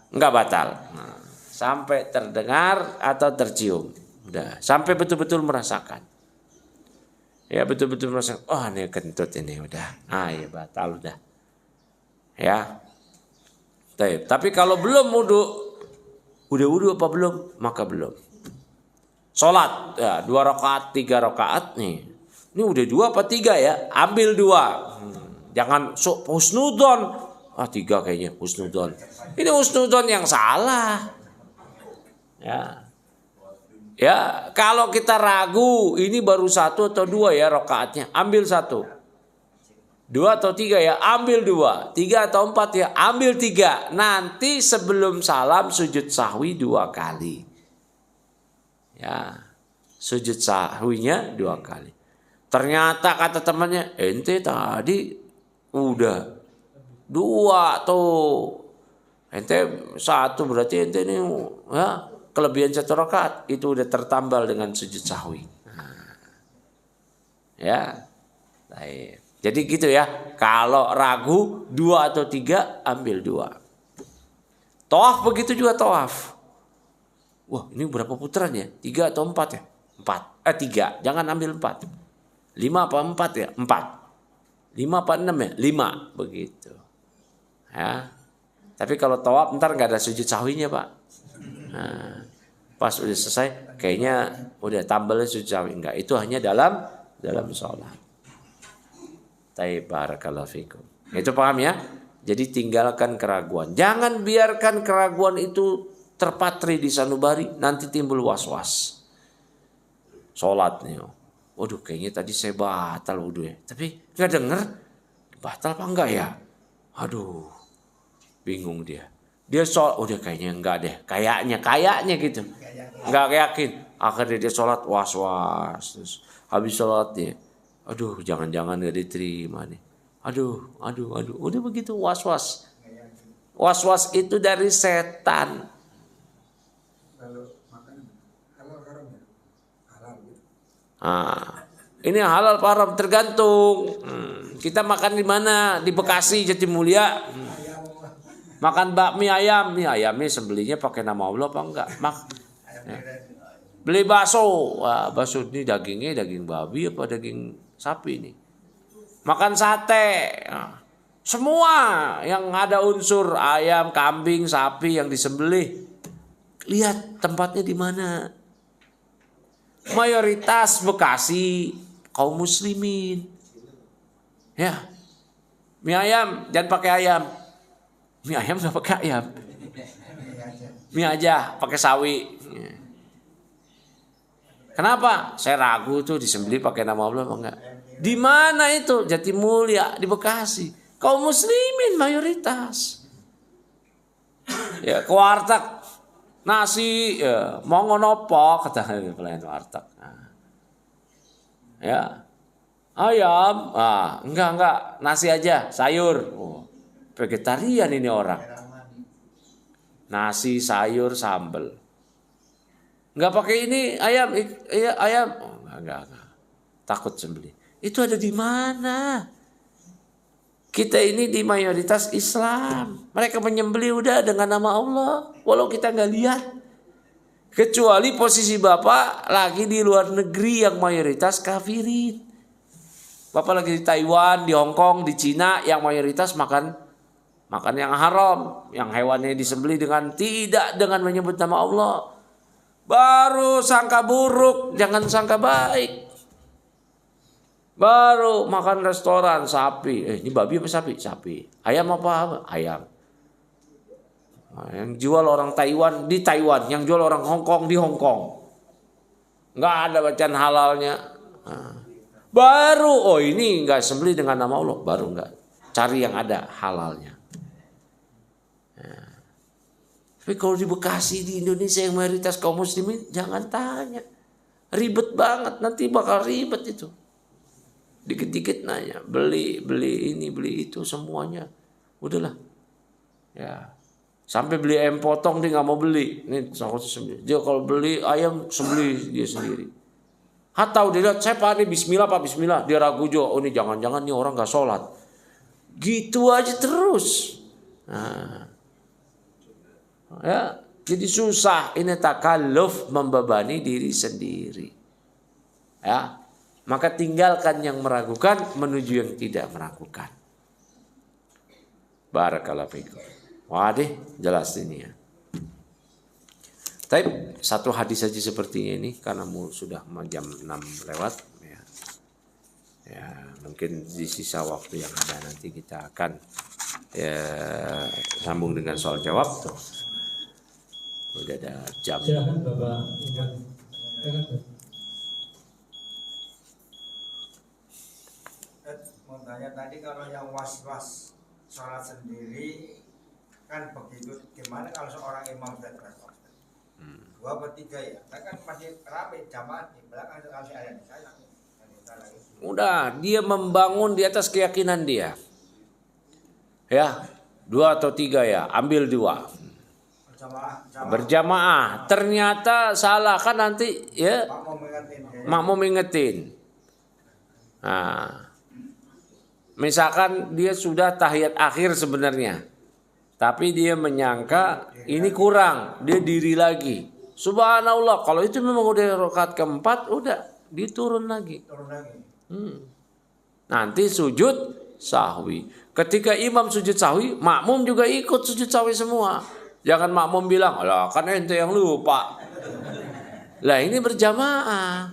Nggak batal. Nah, sampai terdengar atau tercium. Udah, sampai betul-betul merasakan. Ya betul-betul merasakan, ini kentut ini udah. Ya batal udah. Ya. Tapi kalau belum wudu, udah wudu apa belum? Maka belum. Sholat, ya 2 rakaat, 3 rakaat nih. Ini udah 2 apa 3 ya? Ambil 2. Jangan husnudon. 3 kayaknya husnudon. Ini husnudon yang salah. Ya, kalau kita ragu ini baru 1 atau 2 ya rakaatnya, ambil 1. 2 atau 3 ya, ambil 2. 3 atau 4 ya, ambil 3. Nanti sebelum salam sujud sahwi 2 kali. Ya, sujud sahwinya 2 kali. Ternyata kata temannya, ente tadi udah 2 tuh. Ente 1 berarti ente ini ya. Kelebihan 1 rakaat itu udah tertambal dengan sujud sahwi. Ya, baik. Jadi gitu ya. Kalau ragu 2 atau 3 ambil 2. Tawaf begitu juga tawaf. Wah ini berapa putaran ya? 3 atau 4 ya? 3. Jangan ambil 4. 5 apa 4 ya? 4. 5 apa 6 ya? 5 begitu. Ya. Tapi kalau tawaf ntar nggak ada sujud sahwinya Pak. Pas udah selesai kayaknya udah tambahnya sujud sahwi. Enggak, itu hanya dalam sholat. Barakallahu fikum. Itu paham ya? Jadi tinggalkan keraguan. Jangan biarkan keraguan itu terpatri di sanubari, nanti timbul was-was. Sholat nih. Waduh kayaknya tadi saya batal wudu ya. Tapi nggak denger batal apa enggak ya? Aduh, bingung dia. Dia sholat, udah kayaknya enggak deh. Kayaknya gitu. Enggak yakin. Akhirnya dia sholat was-was. Terus habis sholat dia, aduh jangan-jangan gak diterima nih. Aduh. Udah begitu was-was. Was-was itu dari setan. Ini halal haram tergantung. Kita makan di mana? Di Bekasi, Jatimulya. Makan bakmi ayam, nih ayamnya sembelihnya pakai nama Allah apa enggak? Beli bakso, bakso ini dagingnya daging babi apa daging sapi nih? Makan sate, semua yang ada unsur ayam, kambing, sapi yang disembelih, lihat tempatnya di mana. Mayoritas Bekasi kaum muslimin, ya, mie ayam jangan pakai ayam. Mie ayam nggak pakai ayam, mie aja pakai sawi. Kenapa? Saya ragu tuh disembelih pakai nama Allah apa enggak. Di mana itu? Jatimulya di Bekasi. Kaum muslimin mayoritas. Ya, ke warteg nasi ya, mau ngonopo kata pelayan warteg. Nah, ya. Ayam, enggak, nasi aja, sayur. Oh, vegetarian ini orang. Nasi, sayur, sambel. Enggak pakai ini ayam, ayam. Oh, enggak. Takut sembelih. Itu ada di mana? Kita ini di mayoritas Islam. Mereka menyembelih udah dengan nama Allah. Walau kita nggak lihat. Kecuali posisi Bapak lagi di luar negeri yang mayoritas kafirin. Bapak lagi di Taiwan, di Hong Kong, di Cina yang mayoritas makan yang haram. Yang hewannya disembelih tidak dengan menyebut nama Allah. Baru sangka buruk, jangan sangka baik. Baru makan restoran sapi. Ini babi apa sapi? Sapi. Ayam apa? Ayam. Yang jual orang Taiwan di Taiwan, yang jual orang Hong Kong di Hong Kong. Nggak ada bacaan halalnya. Baru ini nggak sembelih dengan nama Allah, baru nggak. Cari yang ada halalnya. Tapi kalau di Bekasi di Indonesia yang mayoritas kaum muslimin, jangan tanya. Ribet banget, nanti bakal ribet itu. Dikit-dikit nanya, beli ini, beli itu, semuanya. Udahlah. Ya. Sampai beli ayam potong dia nggak mau beli. Ini sembelih. Dia kalau beli ayam sembelih dia sendiri. Atau dia lihat, saya Pak ini bismillah Pak, bismillah. Dia ragu juga, oh ini jangan-jangan nih orang nggak sholat. Gitu aja terus. Nah. Ya, jadi susah. Ini takalluf, membebani diri sendiri. Ya. Maka tinggalkan yang meragukan menuju yang tidak meragukan. Barakallahu fikum. Waduh, jelas ini ya. Tapi satu hadis saja sepertinya ini karena sudah jam 6 lewat ya. Ya, mungkin di sisa waktu yang ada nanti kita akan sambung dengan soal jawab tuh. Udah ada jam. Silakan Bapak. Mau tanya tadi kalau yang was-was sholat sendiri kan begitu, gimana kalau seorang imam sudah keras waktu 2 atau 3 ya, kan masih ramai jamaah di belakang sekali ada di saya. Udah, dia membangun di atas keyakinan dia. Ya, 2 atau 3 ya, ambil 2. Berjamaah. Ternyata salah kan nanti ya. Makmum ingetin. Nah, misalkan dia sudah tahiyat akhir sebenarnya. Tapi dia menyangka ini kurang, dia diri lagi. Subhanallah, kalau itu memang udah rakaat keempat, udah diturun lagi. Nanti sujud sahwi. Ketika imam sujud sahwi, makmum juga ikut sujud sahwi semua. Jangan makmum bilang, "Alah, kan ente yang lupa." Lah ini berjamaah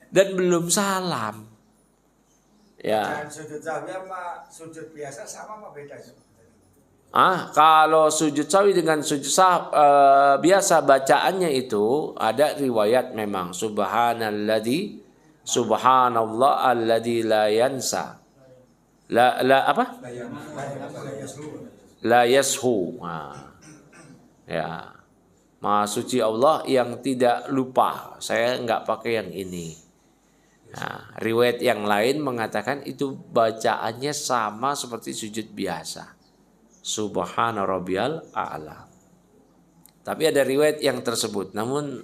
dan belum salam. Ya. Dan sujud sahwi sama sujud biasa sama apa beda? Kalau sujud sahwi dengan sujud biasa bacaannya itu ada riwayat memang subhanallah alladzi la yansa. Apa? La yashu. Ya. Maha suci Allah yang tidak lupa. Saya enggak pakai yang ini. Nah, riwayat yang lain mengatakan itu bacaannya sama seperti sujud biasa. Subhana rabbiyal a'la. Tapi ada riwayat yang tersebut, namun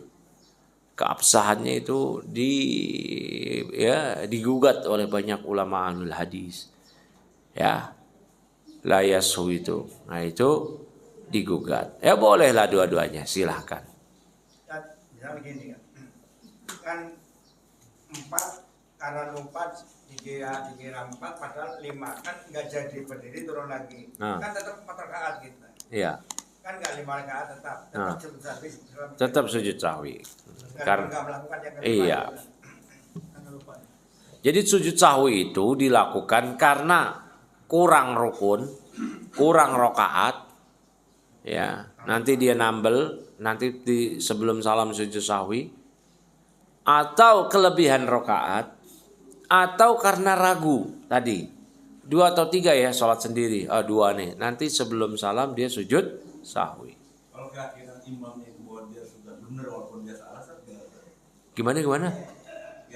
keabsahannya itu digugat oleh banyak ulama ahlul hadis. Ya. La yasu itu. Nah, itu digugat. Ya bolehlah dua-duanya, silahkan. Misalnya begini kan 4 karena lupa dikira 4 padahal 5 kan nggak jadi berdiri turun lagi. Kan tetap 4 rakaat kita. Iya. Kan nggak 5 rakaat tetap sujud sahwi. Tetap sujud sahwi. Karena nggak melakukan yang iya. Jadi sujud sahwi itu dilakukan karena kurang rukun, kurang rakaat. Ya, nanti dia nambel, nanti sebelum salam sujud sahwi atau kelebihan rakaat, atau karena ragu tadi. 2 atau 3 ya sholat sendiri. 2 nih. Nanti sebelum salam dia sujud sahwi. Kalau keyakinan imamnya itu bahwa dia sudah benar walaupun dia salah, Gimana?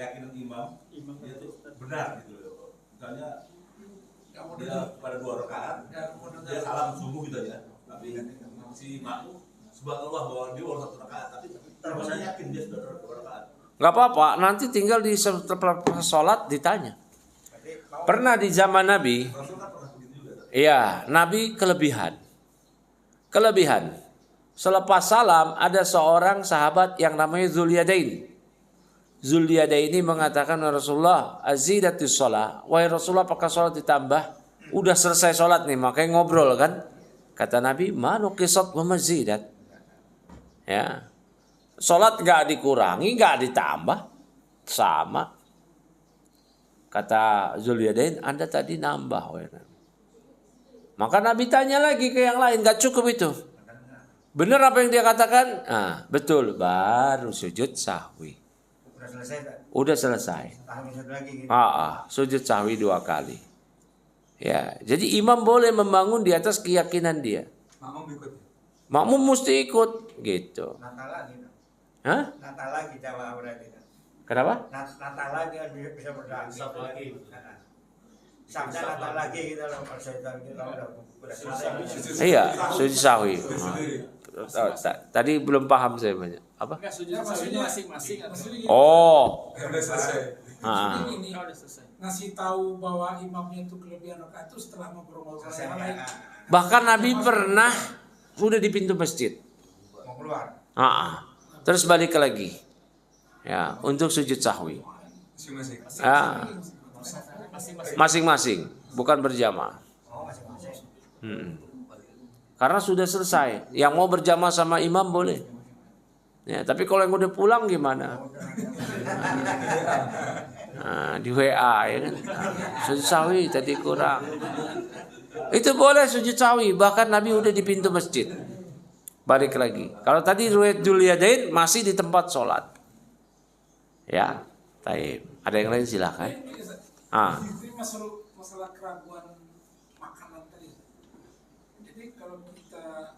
keyakinan imam dia itu benar gitu loh. Misalnya dia pada 2 rakaat dia salah sungguh gitu ya. Tapi si makmum subhanallah bahwa dia baru 1 rakaat, tapi imamnya yakin dia sudah 2 rakaat. Nggak apa-apa. Nanti tinggal di setelah sholat ditanya. Pernah di zaman Nabi, iya, Nabi kelebihan. Selepas salam ada seorang sahabat yang namanya Zulyadain. Zulyadain mengatakan Rasulullah, azidatus shalah. Wahai Rasulullah, apakah sholat ditambah? Udah selesai sholat nih, makanya ngobrol kan. Kata Nabi, ma nuqisat wa mazidat. Ya. Sholat nggak dikurangi, nggak ditambah, sama. Kata Zulyadain, Anda tadi nambah. Maka Nabi tanya lagi ke yang lain, nggak cukup itu. Benar apa yang dia katakan? Betul, baru sujud sahwi. Udah selesai kan? Udah selesai. Satu lagi gitu. Sujud sahwi 2 kali. Ya, jadi imam boleh membangun di atas keyakinan dia. Makmum mesti ikut, gitu. Natal lagi. Hah? Natal lagi Jawa berarti. Kenapa? Natal lagi kan bisa berdaki. Sabda natal lagi kita loh kalau saya kita udah selesai. Iya, sujud sahwi. Tadi belum paham saya banyak. Apa? Enggak, sujud sahwinya masing-masing. Oh. Udah selesai. Ini ngasih tahu bahwa imamnya itu kelebihan rakaat itu setelah ngobrol-ngobrol yang lain. Bahkan Nabi pernah sudah di pintu masjid. Mau keluar. Terus balik lagi. Ya, untuk sujud sahwi. Masing-masing, bukan berjamaah. Oh, masing-masing. Karena sudah selesai. Yang mau berjamaah sama imam boleh. Ya, tapi kalau yang udah pulang gimana? Di WA ya kan. Sujud sahwi tadi kurang. Itu boleh sujud sahwi, bahkan Nabi udah di pintu masjid. Balik lagi. Kalau tadi riwayat Zulyadain masih di tempat sholat. Ya, taib. Ada yang lain silakan. Ini masalah keraguan makanan tadi. Jadi kalau kita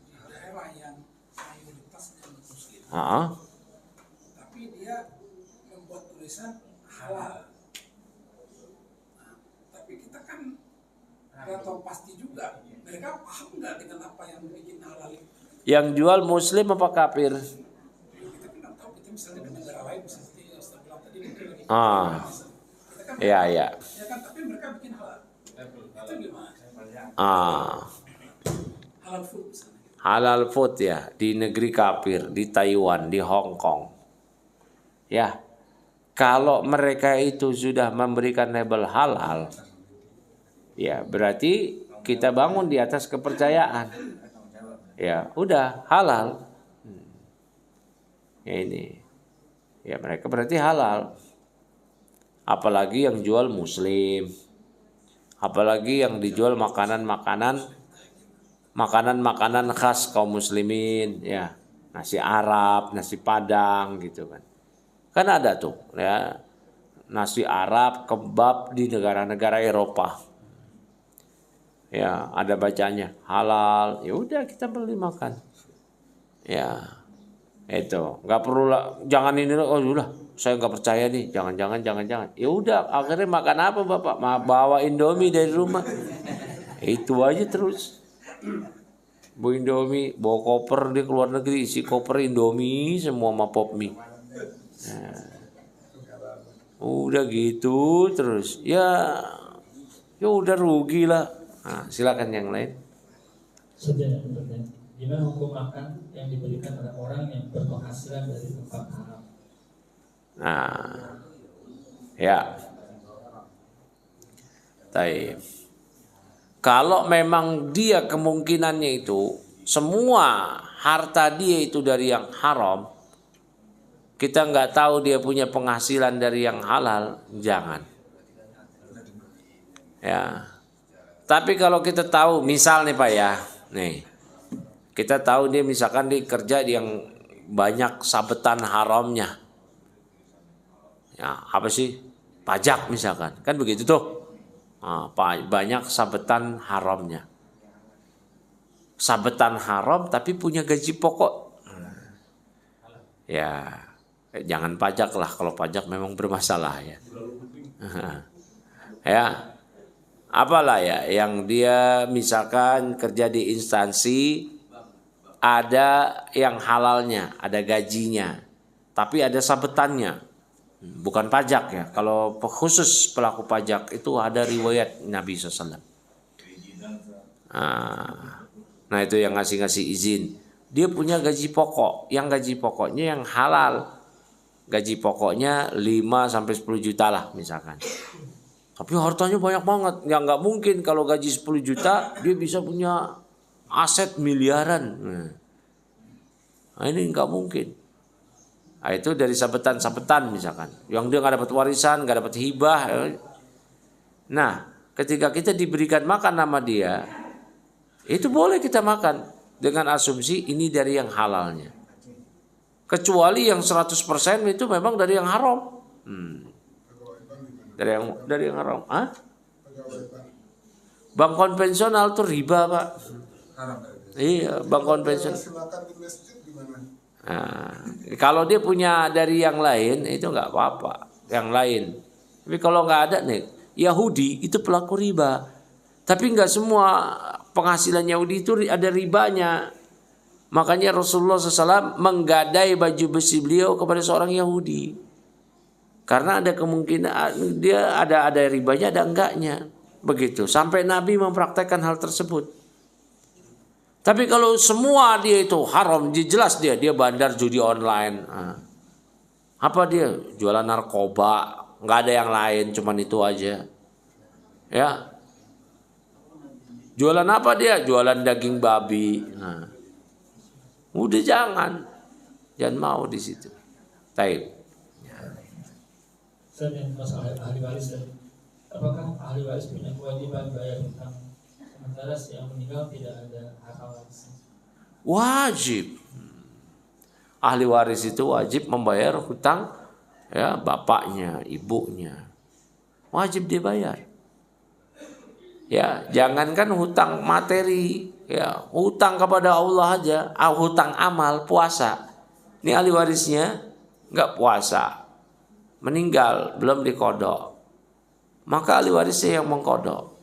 di daerah yang mayoritasnya muslim, tapi dia membuat tulisan halal. Tapi kita kan nggak tahu pasti juga. Mereka paham nggak dengan apa yang bikin halal itu? Yang jual muslim apa kafir? Kita kan nggak tahu. Kita misalnya ke negara lain, seperti yang Ustaz bilang tadi, mungkin lagi. Kita kan Iya. ya kan, tapi mereka bikin halal. Itu gimana? Halal food misalnya. Halal food ya di negeri kafir, di Taiwan, di Hong Kong. Ya. Kalau mereka itu sudah memberikan label halal, ya berarti kita bangun di atas kepercayaan. Ya, udah halal. Ya ini. Ya mereka berarti halal. Apalagi yang jual muslim. Apalagi yang dijual makanan-makanan khas kaum muslimin, ya. Nasi Arab, nasi Padang gitu kan. Kan ada tuh ya. Nasi Arab, kebab di negara-negara Eropa. Ya, ada bacanya halal. Ya udah kita beli makan. Ya. Itu, nggak perlu lah, jangan ini udah, saya nggak percaya nih, jangan. Ya udah, akhirnya makan apa Bapak? Bawa Indomie dari rumah. Itu aja terus. Bu Indomie, bawa koper di keluar negeri, isi koper Indomie semua sama pop mie. Nah, udah gitu terus. Ya udah rugi lah. Nah, silakan yang lain. Gimana hukum makan yang diberikan pada orang yang berpenghasilan dari tempat haram? Nah, ya. Taib. Kalau memang dia kemungkinannya itu semua harta dia itu dari yang haram, kita nggak tahu dia punya penghasilan dari yang halal, jangan. Ya. Tapi kalau kita tahu, misal nih Pak ya, nih kita tahu dia misalkan dia kerja di yang banyak sabetan haramnya. Ya, apa sih? Pajak misalkan, kan begitu tuh. Banyak sabetan haramnya. Sabetan haram tapi punya gaji pokok. Ya, jangan pajak lah, kalau pajak memang bermasalah ya. Ya, apalah ya yang dia misalkan kerja di instansi, ada yang halalnya, ada gajinya, tapi ada sabetannya, bukan pajak ya. Kalau khusus pelaku pajak itu ada riwayat Nabi SAW. Nah itu yang ngasih izin. Dia punya gaji pokok, yang gaji pokoknya yang halal, gaji pokoknya 5-10 juta lah misalkan. Tapi hartanya banyak banget, ya nggak mungkin kalau gaji 10 juta dia bisa punya aset miliaran. Nah ini nggak mungkin. Nah, itu dari sabetan-sabetan misalkan, yang dia nggak dapat warisan, nggak dapat hibah. Nah ketika kita diberikan makan nama dia, itu boleh kita makan dengan asumsi ini dari yang halalnya. Kecuali yang 100% itu memang dari yang haram. Dari yang haram. Bank konvensional tuh riba, Pak. Iya, bank konvensional. Nah, kalau dia punya dari yang lain itu nggak apa-apa, yang lain. Tapi kalau nggak ada nih, Yahudi itu pelaku riba. Tapi nggak semua penghasilan Yahudi itu ada ribanya. Makanya Rasulullah SAW menggadai baju besi beliau kepada seorang Yahudi. Karena ada kemungkinan dia ada ribanya, ada enggaknya. Begitu. Sampai Nabi mempraktekkan hal tersebut. Tapi kalau semua dia itu haram, jelas dia bandar judi online. Apa dia? Jualan narkoba, nggak ada yang lain, cuman itu aja. Ya. Jualan apa dia? Jualan daging babi. Udah jangan mau di situ. Baik. Yang masalah ahli waris, apakah ahli waris punya kewajiban bayar hutang sementara yang meninggal tidak ada hak waris? Wajib. Ahli waris itu wajib membayar hutang ya bapaknya, ibunya. Wajib dibayar. Ya, jangankan hutang materi, ya, hutang kepada Allah aja, hutang amal, puasa. Ini ahli warisnya enggak puasa. Meninggal belum dikodok, maka ahli warisnya yang mengkodok.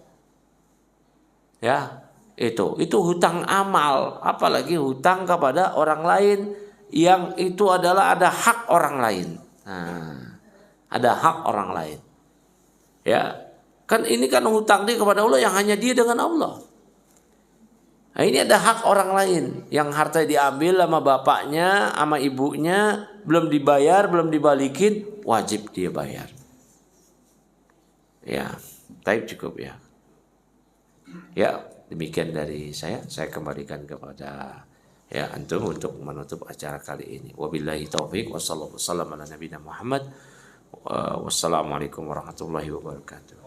Ya, itu hutang amal, apalagi hutang kepada orang lain yang itu adalah ada hak orang lain. Ada hak orang lain. Ya, kan ini kan hutang dia kepada Allah yang hanya dia dengan Allah. Nah, ini ada hak orang lain yang harta diambil sama bapaknya, sama ibunya, belum dibayar, belum dibalikin, wajib dia bayar. Ya, baik cukup ya. Ya, demikian dari saya kembalikan kepada ya antum untuk menutup acara kali ini. Wabillahi taufik wassalamu ala nabiyina Muhammad. Wassalamualaikum warahmatullahi wabarakatuh.